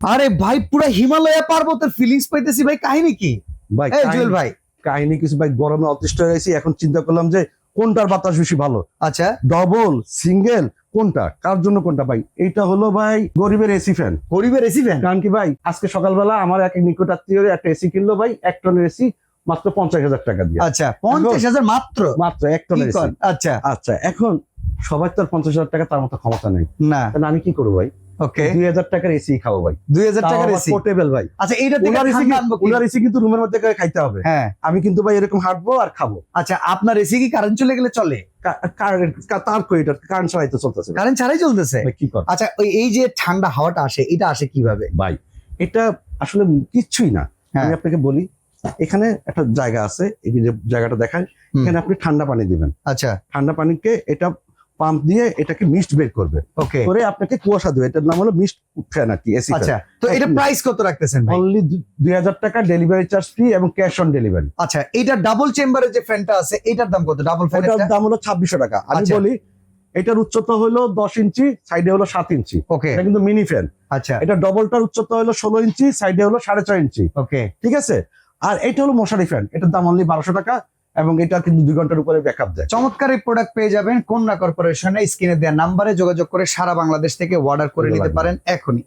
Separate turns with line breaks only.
আরে ভাই পুরো হিমালয় পর্বতের ফিলিংস পাইতেছি ভাই, কাহিনী কি
ভাই
এই জুয়েল ভাই?
কাহিনী কিছু ভাই, গরমে অতিষ্ঠ হয়েছি। এখন চিন্তা করলাম যে কোনটার বাতাস বেশি ভালো,
আচ্ছা
ডবল সিঙ্গেল কোনটা, কার জন্য কোনটা ভাই? এইটা হলো ভাই গরিবের এসি ফ্যান।
গরিবের এসি ফ্যান?
কারণ কি ভাই, আজকে সকালবেলা আমার এক নিকট আত্মীয় একটা এসি কিনলো ভাই, 1 টনের এসি মাত্র 50,000 টাকা দিয়ে।
আচ্ছা 50,000 মাত্র?
মাত্র 1 টনের এসি।
আচ্ছা
আচ্ছা, এখন সবাই তো আর 50,000 টাকা তার মতো ক্ষমতা নেই
না,
তাহলে আমি কি করবো ভাই?
ওকে
2,000 টাকার এসি খাবো ভাই,
2000 টাকার এসি
পোর্টেবল ভাই।
আচ্ছা এইটা থেকে ঠান্ডা আনবো কি?
ওনার এসি কিন্তু রুমের মধ্যে খাইতে হবে।
হ্যাঁ
আমি কিন্তু ভাই এরকম হাঁটবো আর খাবো।
আচ্ছা আপনার এসি কি কারেন্ট চলে গেলে চলে?
তার কইটার কারেন্ট ছাড়াই তো চলতেছে
কারেন্ট ছাড়াই চলতেছে?
ভাই কি কর
আচ্ছা এই যে ঠান্ডা হাওয়াটা আসে, এটা আসে কিভাবে
ভাই? এটা আসলে কিচ্ছুই না।
হ্যাঁ।
আমি আপনাকে বলি, এখানে একটা জায়গা আছে, এই যে জায়গাটা দেখায়, এখানে আপনি ঠান্ডা পানি দিবেন।
আচ্ছা
ঠান্ডা পানিকে এটা পাম্প দিয়ে এটাকে মিস্ট বের করবে,
ওকে
করে আপনাকে কুয়াশা দেবে। এটার নাম হলো মিস্ট ফ্যান আর কি, এসি।
আচ্ছা তো এটা প্রাইস কত রাখতেছেন ভাই?
অনলি 2,000 টাকা, ডেলিভারি চার্জ ফ্রি এবং ক্যাশ অন ডেলিভারি।
আচ্ছা এটা ডাবল চেম্বারের যে ফ্যানটা আছে এটার দাম কত? ডাবল ফ্যান
এটার দাম হলো 2,600 টাকা। আমি
আচ্ছা।
বলি, এটার উচ্চতা হলো 10 ইঞ্চি, সাইডে হলো 7 ইঞ্চি।
ওকে
এটা কিন্তু মিনি ফ্যান।
আচ্ছা
এটা ডবলটার উচ্চতা হলো 16 ইঞ্চি, সাইডে হলো 4.5 ইঞ্চি।
ওকে
ঠিক আছে। আর এটা হলো মশারি ফ্যান, এটার দাম অনলি 1200 টাকা এবং এটা কিন্তু 2 ঘন্টার উপরে ব্যাকআপ দেয়।
চমৎকার এই প্রোডাক্ট পেয়ে যাবেন কন্যা কর্পোরেশনে। স্ক্রিনে দেওয়া নাম্বারে যোগাযোগ করে সারা বাংলাদেশ থেকে অর্ডার করে নিতে পারেন এখনই।